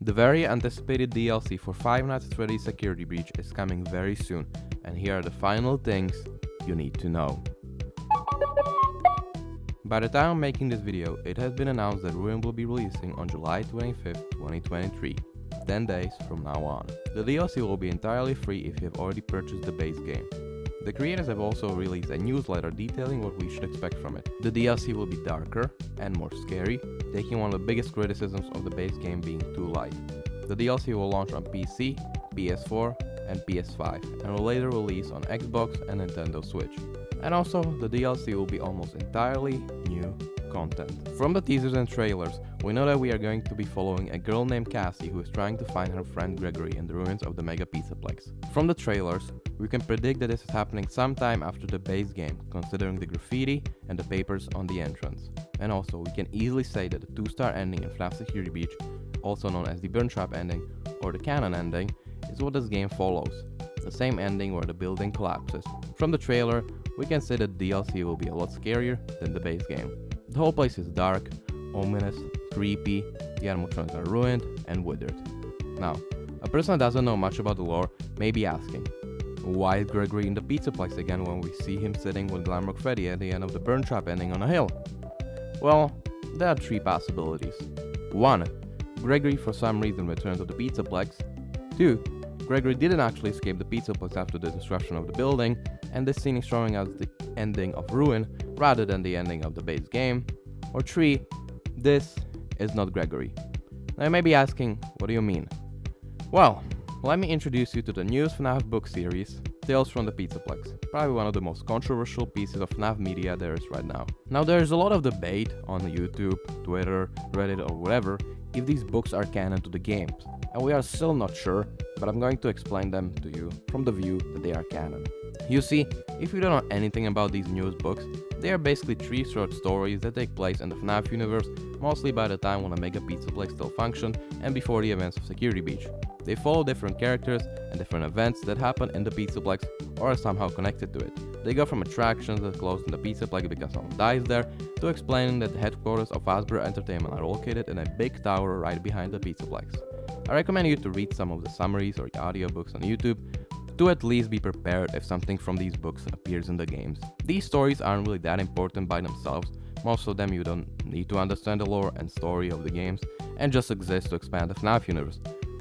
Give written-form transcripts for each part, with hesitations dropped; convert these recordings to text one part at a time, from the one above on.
The very anticipated DLC for Five Nights at Freddy's Security Breach is coming very soon, and here are the final things you need to know. By the time I'm making this video, it has been announced that Ruin will be releasing on July 25th, 2023, 10 days from now on. The DLC will be entirely free if you have already purchased the base game. The creators have also released a newsletter detailing what we should expect from it. The DLC will be darker and more scary, taking one of the biggest criticisms of the base game being too light. The DLC will launch on PC, PS4 and PS5 and will later release on Xbox and Nintendo Switch. And also, the DLC will be almost entirely new content. From the teasers and trailers, we know that we are going to be following a girl named Cassie who is trying to find her friend Gregory in the ruins of the Mega Pizza Plex. From the trailers, we can predict that this is happening sometime after the base game, considering the graffiti and the papers on the entrance. And also, we can easily say that the 2-star ending in FNAF Security Breach, also known as the Burn Trap ending or the canon ending, is what this game follows. The same ending where the building collapses. From the trailer, we can say that DLC will be a lot scarier than the base game. The whole place is dark, ominous, creepy, the animatronics are ruined and withered. Now, a person that doesn't know much about the lore may be asking, why is Gregory in the Pizza Plex again when we see him sitting with Glamrock Freddy at the end of the Burn Trap ending on a hill? Well, there are 3 possibilities. 1. Gregory for some reason returned to the Pizza Plex. 2. Gregory didn't actually escape the Pizza Plex after the destruction of the building, and this scene is showing us the ending of Ruin rather than the ending of the base game. Or 3. This is not Gregory. Now you may be asking, what do you mean? Well, let me introduce you to the newest FNAF book series, Tales from the Pizza Plex, probably one of the most controversial pieces of FNAF media there is right now. Now there is a lot of debate on YouTube, Twitter, Reddit or whatever if these books are canon to the games, and we are still not sure, but I'm going to explain them to you from the view that they are canon. You see, if you don't know anything about these newest books, they are basically 3 short stories that take place in the FNAF universe, mostly by the time when the Mega Pizza Plex still functioned and before the events of Security Breach. They follow different characters and different events that happen in the Pizza Plex or are somehow connected to it. They go from attractions that close in the Pizza Plex because someone dies there, to explaining that the headquarters of Fazbear Entertainment are located in a big tower right behind the Pizza Plex. I recommend you to read some of the summaries or the audiobooks on YouTube to at least be prepared if something from these books appears in the games. These stories aren't really that important by themselves, most of them you don't need to understand the lore and story of the games and just exist to expand the FNAF universe.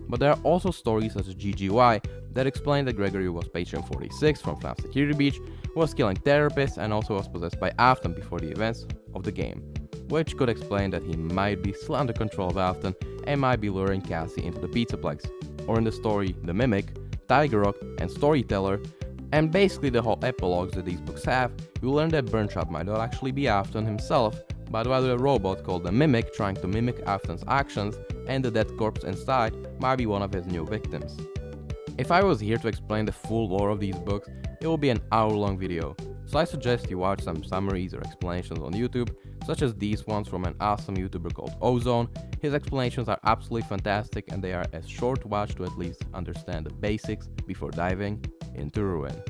But there are also stories such as GGY that explain that Gregory was Patient 46 from FNAF Security Breach, was killing therapists and also was possessed by Afton before the events of the game, which could explain that he might be still under control of Afton and might be luring Cassie into the Pizza Plex. Or in the story The Mimic, Tiger Rock and Storyteller, and basically the whole epilogues that these books have, you learn that Burn Trap might not actually be Afton himself, but rather a robot called the Mimic trying to mimic Afton's actions, and the dead corpse inside might be one of his new victims. If I was here to explain the full lore of these books, it will be an hour-long video, so I suggest you watch some summaries or explanations on YouTube, such as these ones from an awesome YouTuber called Ozone. His explanations are absolutely fantastic and they are a short watch to at least understand the basics before diving into Ruin.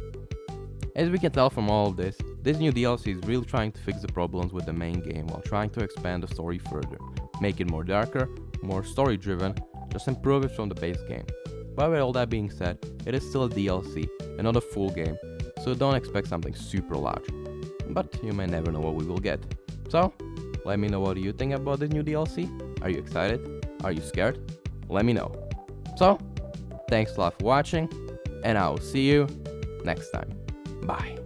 As we can tell from all of this new DLC is really trying to fix the problems with the main game while trying to expand the story further, make it more darker, more story driven, just improve it from the base game. But with all that being said, it is still a DLC and not a full game, so don't expect something super large. But you may never know what we will get. So, let me know what you think about this new DLC. Are you excited? Are you scared? Let me know. So, thanks a lot for watching, and I will see you next time. Bye.